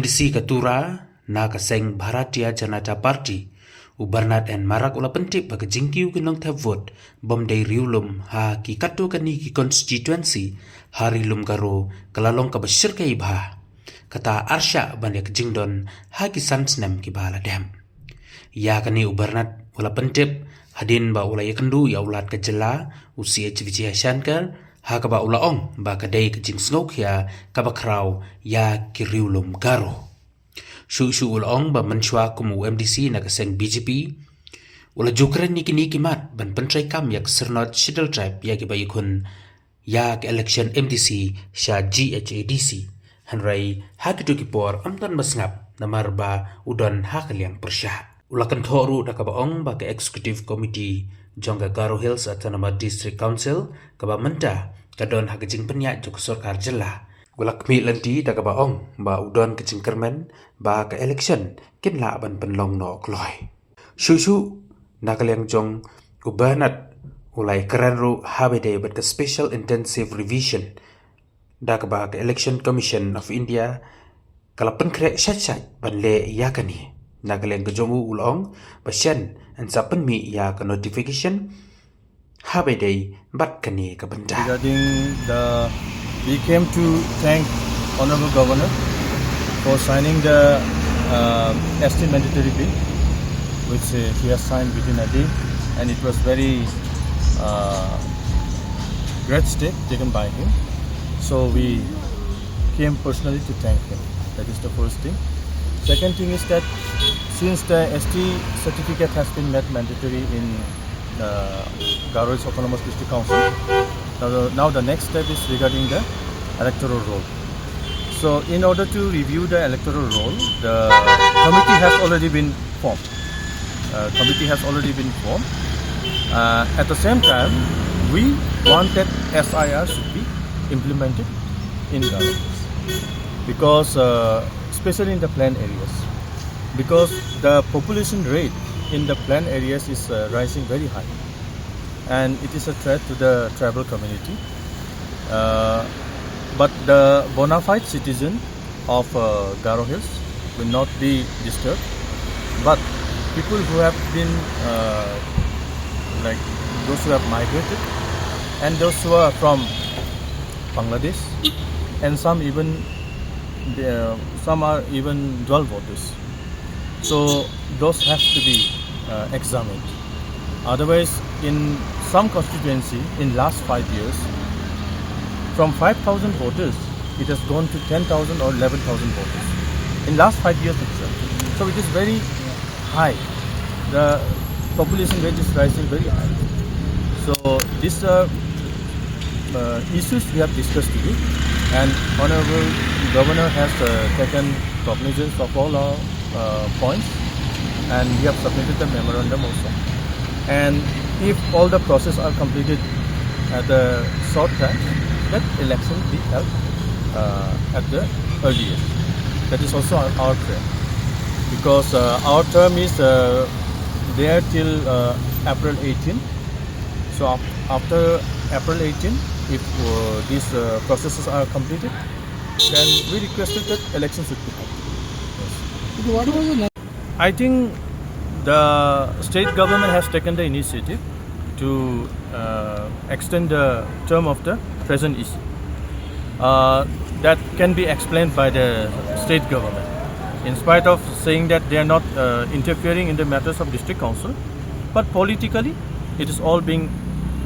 MDC Ketura na kaseng Bharatiya Janata Party u Bernard and Marak ula pentip bagi jingkiu kinong ta vote bom day riulum ha ki katu kani ki constituency hari lum garo kalalong ka basir ka ibha kata arsha banyak jingdon ha ki sansnem ki bala dem ya kani u Bernard ula pentip hadin ba ula yakendu ya ulat ka jela u CHVJ Shankar ha ka ba ula ong ba ka day ka jing snok ya ka ba kraw ya ki riulum garo Shu ulong ba menshwa kumu MDC na kaseng BJP ula jukren niki mat ban pentrai kam yak sernot shidal tribe ya ki bayikun yak election MDC sha GHADC hanrai hakitu kipor amtan masngap namar ba udon hakaliang persya ula kantoru da ka baong ba ka executive committee jongga Garo Hills Autonomous District Council ka ba menta kadon hakajing penyak juk sarkar jela Gulak mi lanti da ka baong ba udon kecing kermen ba ka election kin la ban penlong no kloy. Shu nakaliang jong ubanat ulai keren ru habede but ka special intensive revision da ka ba ka election commission of India kala penkre shat ban le yakani nakaliang kejongu ulong ba shen and sapen mi ya ka notification habede bat kani ka benda. We came to thank Honorable Governor for signing the ST mandatory bill, which he has signed within a day, and it was very great step taken by him. So we came personally to thank him. That is the first thing. Second thing is that since the ST certificate has been made mandatory in Garo Hills Autonomous District Council, now the next step is regarding the electoral roll. So in order to review the electoral roll, the committee has already been formed. At the same time, we want that SIR should be implemented in Garo Hills because especially in the planned areas, because the population rate in the planned areas is rising very high, and it is a threat to the tribal community. But the bona fide citizen of Garo Hills will not be disturbed. But people who have been like those who have migrated and those who are from Bangladesh, and some are even dual voters. So those have to be examined. Otherwise, in some constituency in last 5 years, from 5,000 voters, it has gone to 10,000 or 11,000 voters in last 5 years itself. So it is very high. The population rate is rising very high. So these issues we have discussed today, and Honorable Governor has taken cognizance of all our points, and we have submitted the memorandum also. And if all the process are completed at a short time, that election be held at the earliest. That is also our prayer, because our term is there till April 18. So after April 18, if these processes are completed, then we requested that election should be held. Yes. What was the next? I think the state government has taken the initiative to extend the term of the present EC. That can be explained by the state government. In spite of saying that they are not interfering in the matters of district council, but politically it is all being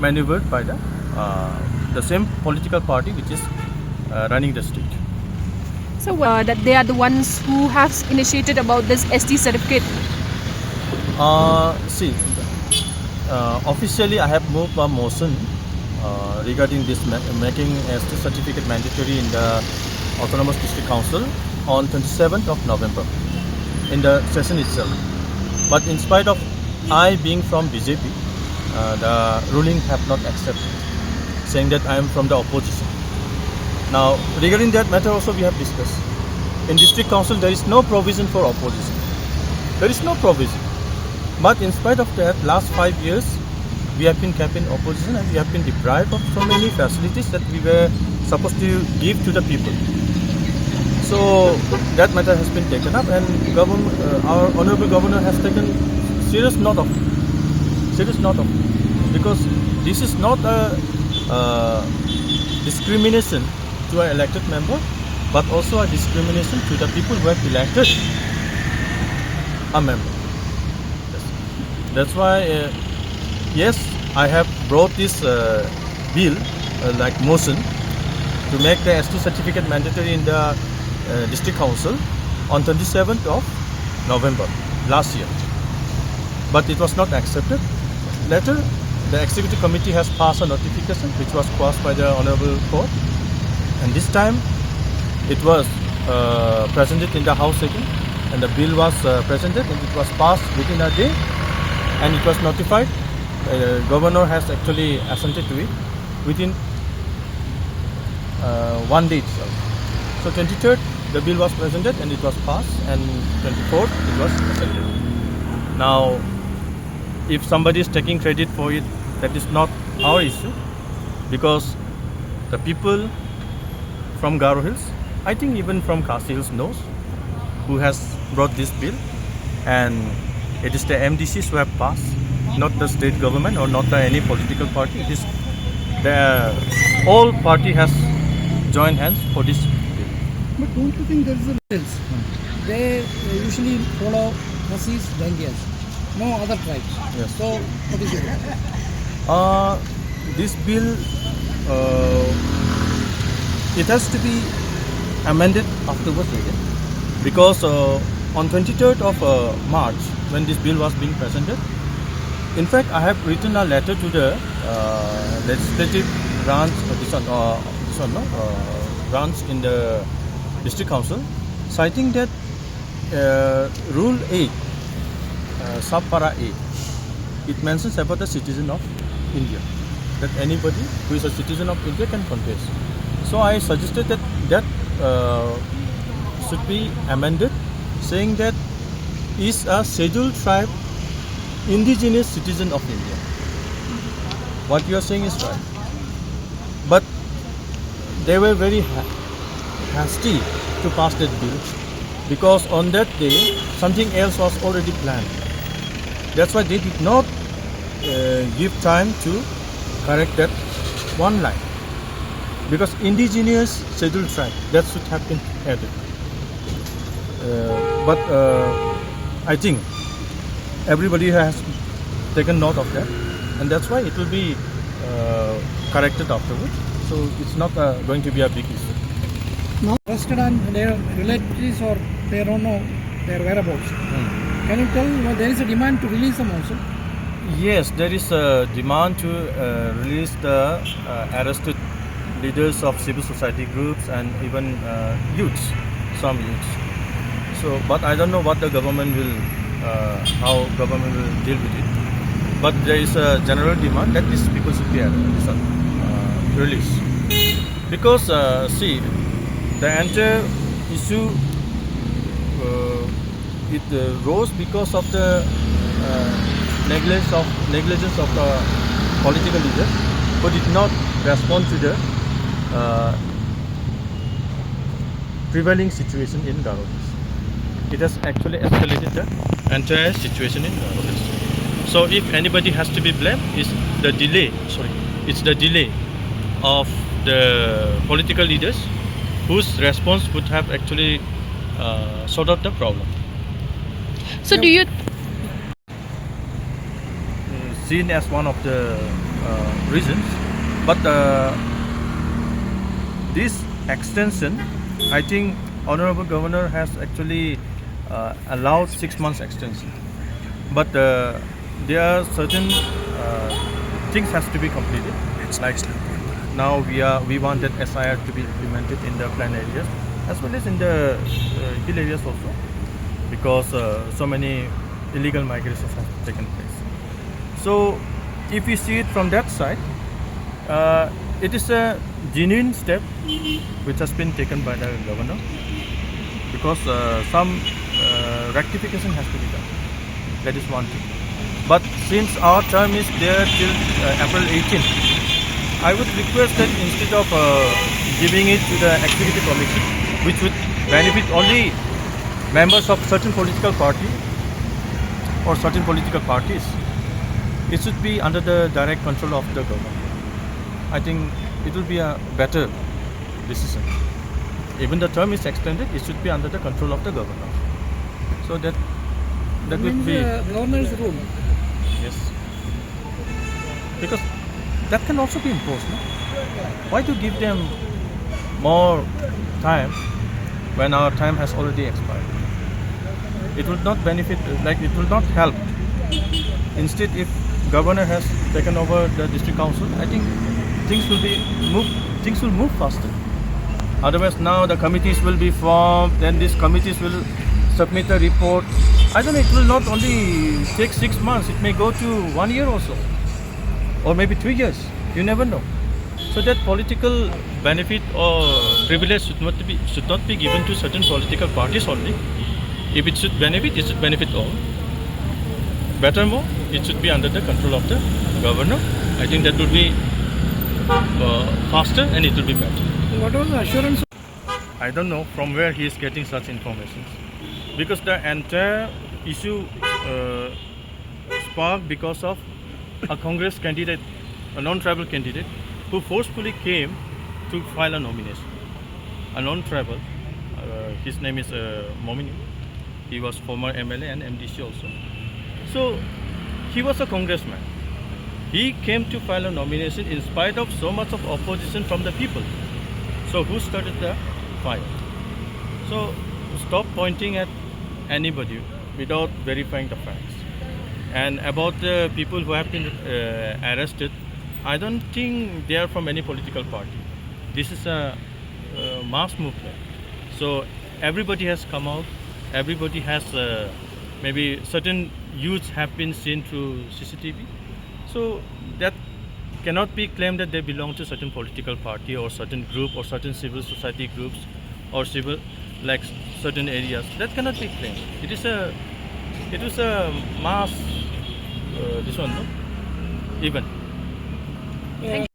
maneuvered by the same political party which is running the state. So that they are the ones who have initiated about this ST certificate. Officially I have moved a motion regarding this making ST certificate mandatory in the Autonomous District Council on 27th of November in the session itself. But in spite of I being from BJP, the ruling have not accepted, saying that I am from the opposition. Now regarding that matter also we have discussed. In District Council there is no provision for opposition. There is no provision. But in spite of that, last 5 years we have been kept in opposition, and we have been deprived of so many facilities that we were supposed to give to the people. So that matter has been taken up, and our honorable governor has taken serious note of because this is not a discrimination to an elected member, but also a discrimination to the people who have elected a member. That's why, yes, I have brought this bill, like motion, to make the ST certificate mandatory in the district council on 27th of November last year. But it was not accepted. Later, the executive committee has passed a notification which was passed by the honorable court. And this time, it was presented in the house again, and the bill was presented, and it was passed within a day, and it was notified. Governor has actually assented to it within 1 day itself. So 23rd, the bill was presented and it was passed, and 24th, it was accepted. Now, if somebody is taking credit for it, that is not our issue, because the people from Garo Hills, I think even from Khasi Hills knows who has brought this bill, and it is the MDCs who have passed, not the state government or not any political party. It is the all party has joined hands for this bill. But don't you think there is a difference? They usually follow Khasis, Dangias, no other tribes. Yes. So what is it? This bill, it has to be amended afterwards again, because on 23rd of March, when this bill was being presented, in fact, I have written a letter to the legislative branch, branch in the district council, citing that Rule 8, Subpara 8, it mentions about the citizen of India, that anybody who is a citizen of India can contest. So I suggested that should be amended, saying that is a scheduled tribe indigenous citizen of India. What you are saying is right, but they were very hasty to pass that bill, because on that day something else was already planned. That's why they did not give time to correct that one line, because indigenous scheduled tribe, that should have been added. But I think everybody has taken note of that, and that's why it will be corrected afterwards. So it's not going to be a big issue. Now arrested and their relatives, or they don't know their whereabouts. Can you tell there is a demand to release them also? Yes, there is a demand to release the arrested leaders of civil society groups and even youths, some youths. So, but I don't know what the government will, how government will deal with it. But there is a general demand that these people should be released. Because see, the entire issue it rose because of the negligence of the political leaders who did not respond to the prevailing situation in Garo Hills. It has actually escalated the entire situation in Garo Hills. So if anybody has to be blamed, it's the delay. It's the delay of the political leaders whose response would have actually sorted out the problem. So do you Seen as one of the reasons, but this extension, I think Honorable Governor has actually allowed 6 months extension, but there are certain things has to be completed. Like now we want that SIR to be implemented in the planned areas as well as in the hill areas also, because so many illegal migrations have taken place. So if we see it from that side, it is a genuine step which has been taken by the governor, because some rectification has to be done. That is one thing. But since our term is there till April 18th, I would request that instead of giving it to the executive committee, which would benefit only members of certain political party or certain political parties. It should be under the direct control of the government. I think it will be a better decision. Even the term is extended, it should be under the control of the governor. So that would means be governor's rule. yes. Because that can also be imposed. No? Why to give them more time when our time has already expired? It will not benefit, like it will not help. Instead, if governor has taken over the district council, I think things will move faster. Otherwise, now the committees will be formed, then these committees will submit a report. I don't know, it will not only take 6 months, it may go to 1 year or so, or maybe 3 years. You never know. So that political benefit or privilege should not be given to certain political parties only. If it should benefit all. Furthermore, it should be under the control of the governor. I think that would be faster and it will be better. What was the assurance? I don't know from where he is getting such information. Because the entire issue sparked because of a Congress candidate, a non-tribal candidate, who forcefully came to file a nomination. A non-tribal, his name is Momini. He was former MLA and MDC also. So he was a congressman. He came to file a nomination in spite of so much of opposition from the people. So who started the fire? So stop pointing at anybody without verifying the facts. And about the people who have been arrested, I don't think they are from any political party. This is a mass movement. So everybody has come out. Everybody has maybe certain youths have been seen through CCTV. So that cannot be claimed that they belong to certain political party or certain group or certain civil society groups or civil like certain areas. That cannot be claimed. It is a mass this one, no? Even.